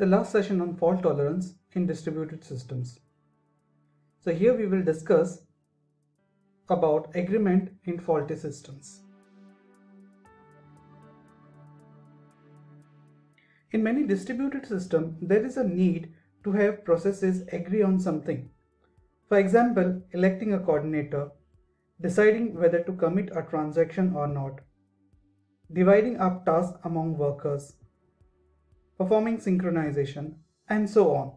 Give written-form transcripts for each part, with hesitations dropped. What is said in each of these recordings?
the last session on fault tolerance in distributed systems. So here we will discuss about agreement in faulty systems. In many distributed systems, there is a need to have processes agree on something. For example, electing a coordinator, deciding whether to commit a transaction or not, dividing up tasks among workers, performing synchronization, and so on.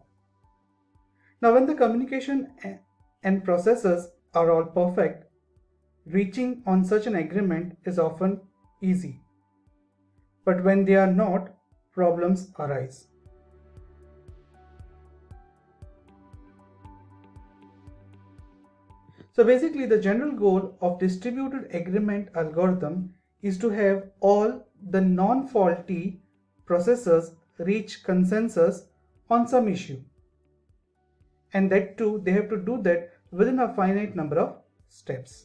Now, when the communication and processes are all perfect, reaching on such an agreement is often easy. But when they are not, problems arise. So basically, the general goal of distributed agreement algorithm is to have all the non-faulty processes reach consensus on some issue, and that too they have to do that within a finite number of steps.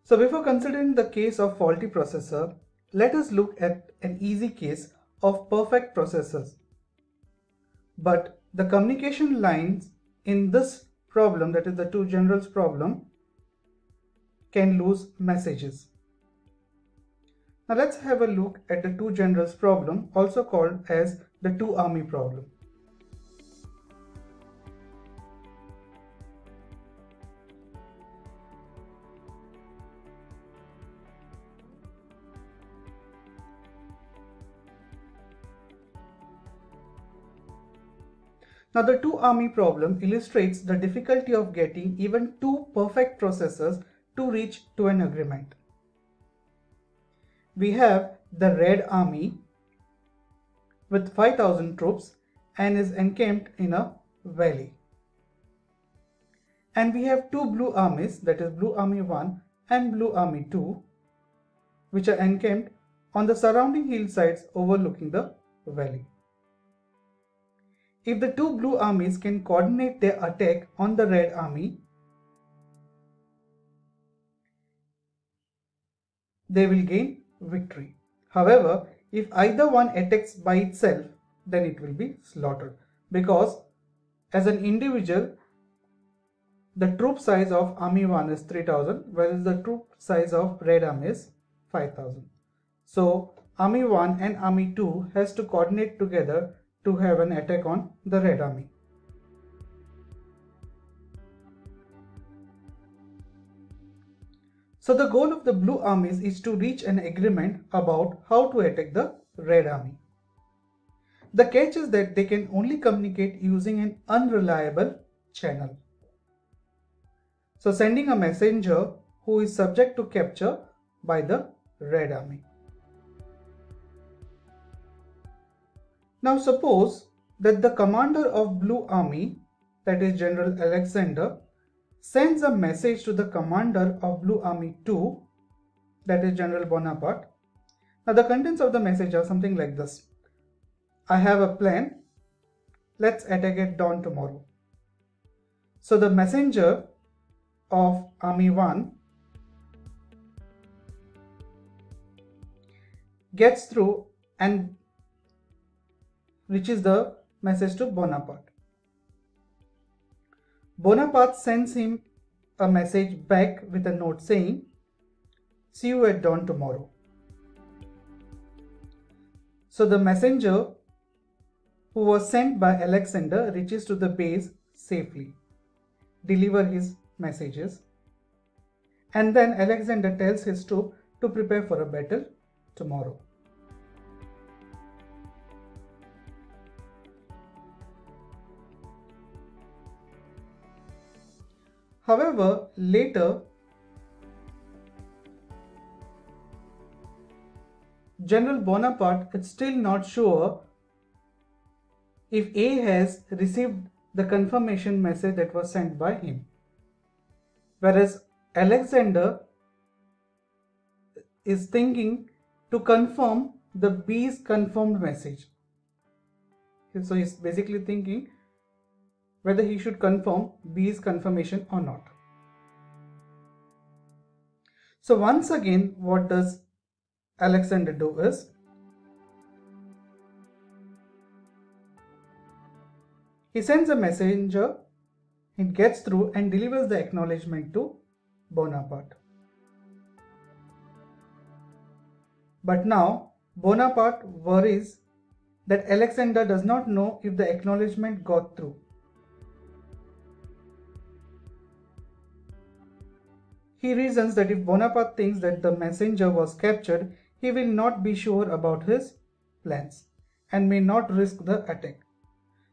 So before considering the case of faulty processor, let us look at an easy case of perfect processors. But the communication lines in this problem, that is the two generals problem, can lose messages. Now let's have a look at the two generals problem, also called as the two army problem. Now the two army problem illustrates the difficulty of getting even two perfect processors to reach to an agreement. We have the Red Army with 5,000 troops and is encamped in a valley. And we have two blue armies, that is Blue Army 1 and Blue Army 2, which are encamped on the surrounding hillsides overlooking the valley. If the two blue armies can coordinate their attack on the Red Army, they will gain victory. However, if either one attacks by itself, then it will be slaughtered, because as an individual, the troop size of Army 1 is 3,000, whereas the troop size of Red Army is 5,000. So Army 1 and Army 2 has to coordinate together to have an attack on the Red Army. So the goal of the blue armies is to reach an agreement about how to attack the Red Army. The catch is that they can only communicate using an unreliable channel. So sending a messenger who is subject to capture by the Red Army. Now suppose that the commander of Blue Army, that is General Alexander, sends a message to the commander of Blue Army 2, that is General Bonaparte. Now the contents of the message are something like this: I have a plan, let's attack at dawn tomorrow. So the messenger of Army 1 gets through and reaches the message to Bonaparte. Bonaparte sends him a message back with a note saying, see you at dawn tomorrow. So the messenger who was sent by Alexander reaches to the base safely, deliver his messages, and then Alexander tells his troop to prepare for a battle tomorrow. However, later, General Bonaparte is still not sure if A has received the confirmation message that was sent by him, whereas Alexander is thinking to confirm the B's confirmed message. So he's basically thinking whether he should confirm B's confirmation or not. So once again, what does Alexander do is he sends a messenger, it gets through and delivers the acknowledgement to Bonaparte. But now Bonaparte worries that Alexander does not know if the acknowledgement got through. He reasons that if Bonaparte thinks that the messenger was captured, he will not be sure about his plans and may not risk the attack.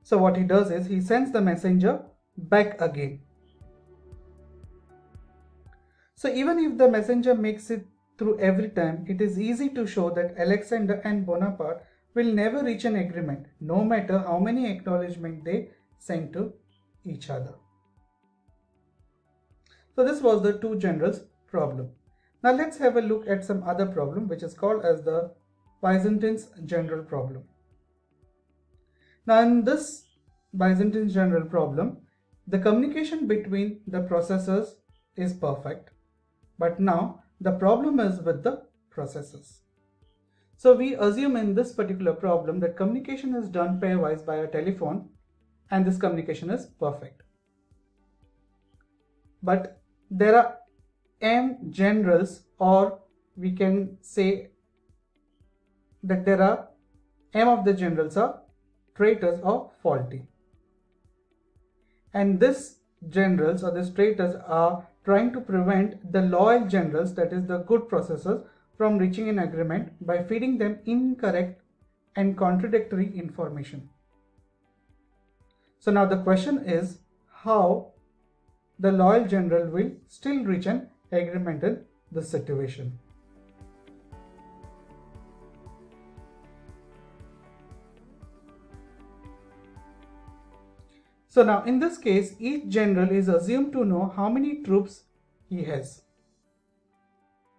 So what he does is he sends the messenger back again. So even if the messenger makes it through every time, it is easy to show that Alexander and Bonaparte will never reach an agreement, no matter how many acknowledgements they send to each other. So this was the two generals problem. Now let's have a look at some other problem which is called as the Byzantine's general problem. Now in this Byzantine's general problem, the communication between the processors is perfect, but now the problem is with the processors. So we assume in this particular problem that communication is done pairwise by a telephone and this communication is perfect. But there are M generals, or we can say that there are M of the generals are traitors or faulty. And these generals or these traitors are trying to prevent the loyal generals, that is the good processors, from reaching an agreement by feeding them incorrect and contradictory information. So now the question is how the loyal general will still reach an agreement in this situation. So now in this case, each general is assumed to know how many troops he has.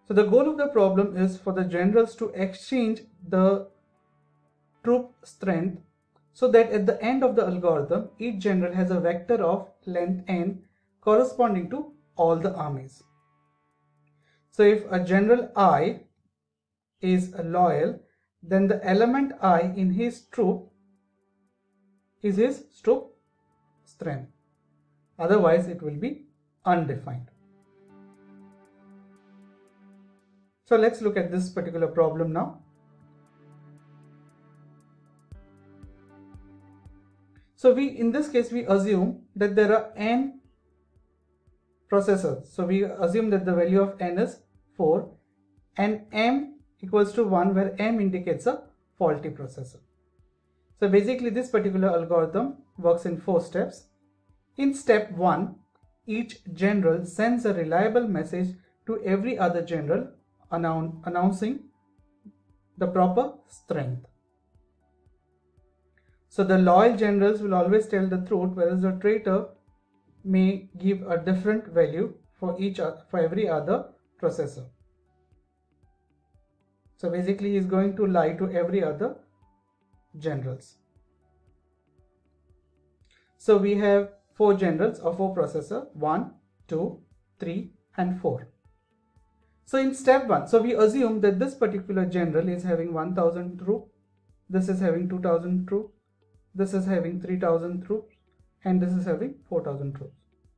So the goal of the problem is for the generals to exchange the troop strength so that at the end of the algorithm, each general has a vector of length n corresponding to all the armies. So if a general I is loyal, then the element I in his troop is his troop strength. Otherwise it will be undefined. So let's look at this particular problem now. So in this case we assume that there are n processors. So we assume that the value of n is 4 and m equals to 1, where m indicates a faulty processor. So basically this particular algorithm works in 4 steps. In step 1, each general sends a reliable message to every other general announcing the proper strength. So the loyal generals will always tell the truth, whereas the traitor may give a different value for every other processor. So basically he is going to lie to every other generals. So we have 4 generals or 4 processors, 1, 2, 3 and 4. So in step 1, so we assume that this particular general is having 1000 troops, this is having 2000 troops, this is having 3000 troops and this is having 4000 troops.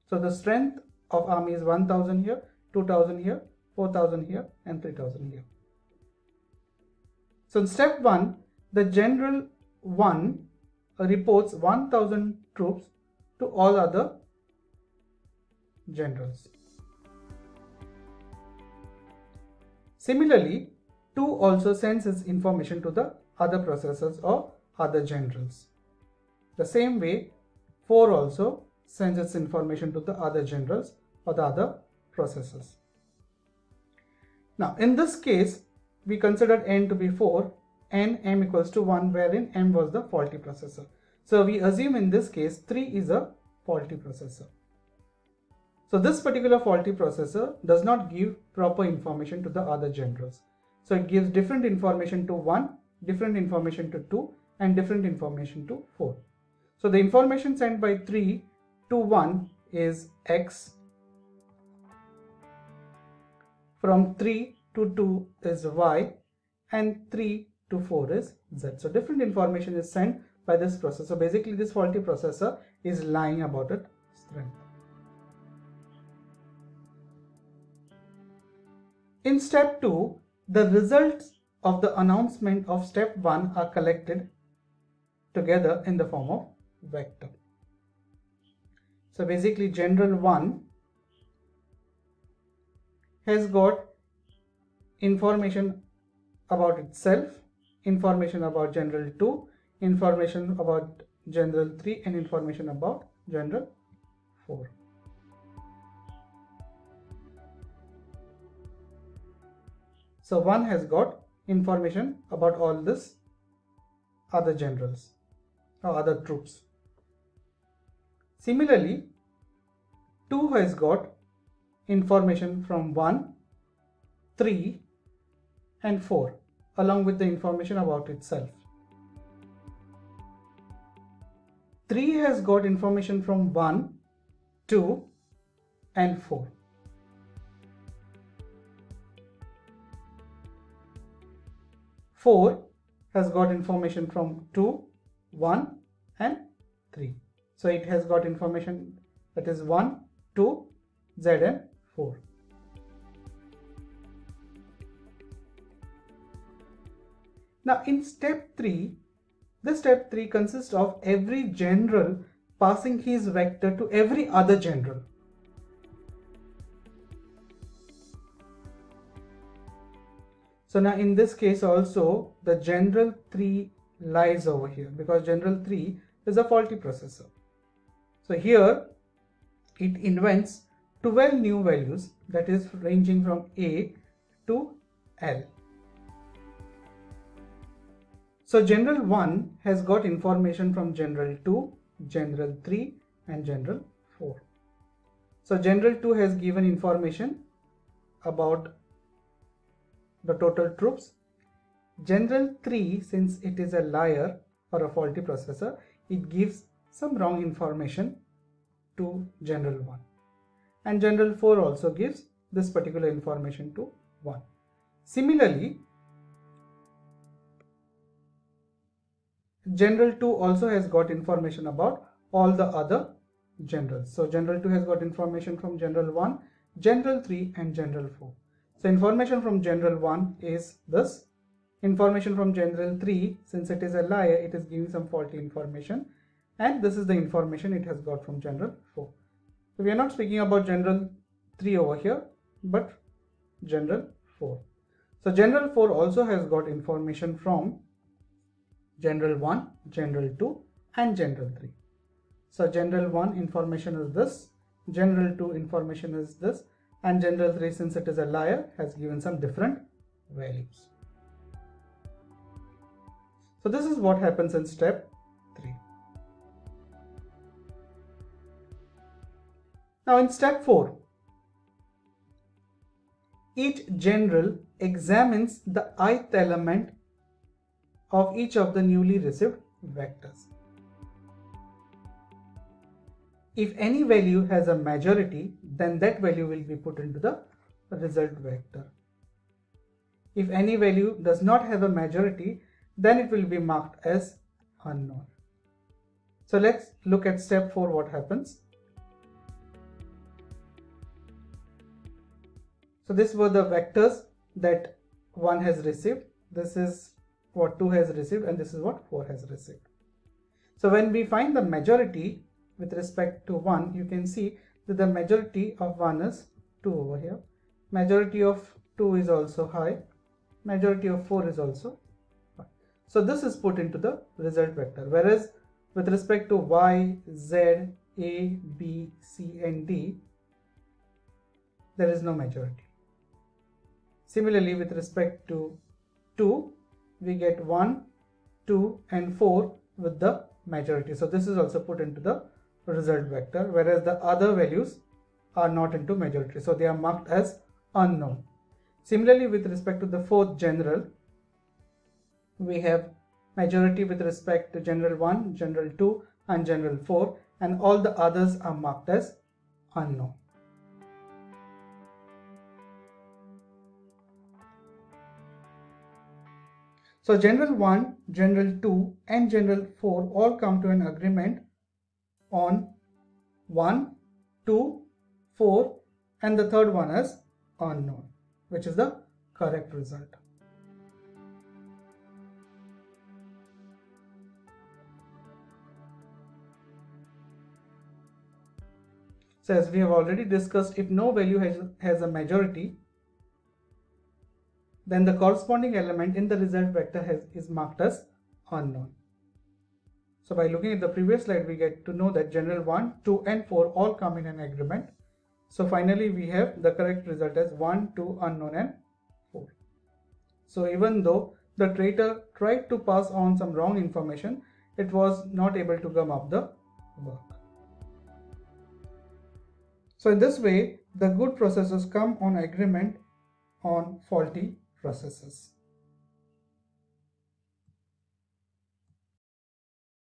So the strength of army is 1000 here, 2000 here, 4000 here and 3000 here. So in step 1, the general 1 reports 1000 troops to all other generals. Similarly, 2 also sends its information to the other processors or other generals. The same way, 4 also sends its information to the other generals or the other processors. Now, in this case, we considered n to be 4 and m equals to 1, wherein m was the faulty processor. So we assume in this case 3 is a faulty processor. So this particular faulty processor does not give proper information to the other generals. So it gives different information to 1, different information to 2 and different information to 4. So the information sent by 3 to 1 is x, from 3 to 2 is y and 3 to 4 is Z. So different information is sent by this processor. So basically this faulty processor is lying about its strength. In step 2, the results of the announcement of step 1 are collected together in the form of vector. So basically general 1 has got information about itself, information about general 2, information about general 3 and information about general 4. So 1 has got information about all this other generals or other troops. Similarly, 2 has got information from 1, 3 and 4 along with the information about itself. 3 has got information from 1, 2 and 4. 4 has got information from 2, 1 and 3. So it has got information that is 1, 2, Z and 4. Now in step 3, this step 3 consists of every general passing his vector to every other general. So now in this case also the general 3 lies over here because general 3 is a faulty processor. So here it invents 12 new values, that is ranging from A to L. So general 1 has got information from general 2, general 3 and general 4. So general 2 has given information about the total troops. General 3, since it is a liar or a faulty processor, it gives some wrong information to general 1. And general 4 also gives this particular information to 1. Similarly, general 2 also has got information about all the other generals. So general 2 has got information from general 1, general 3 and general 4. So information from general 1 is this. Information from general 3, since it is a liar, it is giving some faulty information, and this is the information it has got from general 4. So we are not speaking about general 3 over here, but general 4. So general 4 also has got information from general 1, general 2 and general 3. So general 1 information is this, general 2 information is this, and general 3, since it is a liar, has given some different values. So this is what happens in step 3. Now in step 4, each general examines the ith element of each of the newly received vectors. If any value has a majority, then that value will be put into the result vector. If any value does not have a majority, then it will be marked as unknown. So let's look at step 4, what happens. So these were the vectors that 1 has received. This is what 2 has received and this is what 4 has received. So when we find the majority with respect to 1, you can see that the majority of 1 is 2 over here. Majority of 2 is also high. Majority of 4 is also high. So this is put into the result vector. Whereas with respect to Y, Z, A, B, C and D, there is no majority. Similarly, with respect to 2, we get 1, 2 and 4 with the majority. So this is also put into the result vector, whereas the other values are not into majority. So they are marked as unknown. Similarly, with respect to the 4th general, we have majority with respect to general 1, general 2 and general 4, and all the others are marked as unknown. So general 1, general 2 and general 4 all come to an agreement on 1, 2, 4 and the third one is unknown, which is the correct result. So as we have already discussed, if no value has a majority, then the corresponding element in the result vector is marked as unknown. So by looking at the previous slide, we get to know that general 1, 2 and 4 all come in an agreement. So finally we have the correct result as 1, 2, unknown and 4. So even though the traitor tried to pass on some wrong information, it was not able to gum up the work. So in this way, the good processes come on agreement on faulty processes.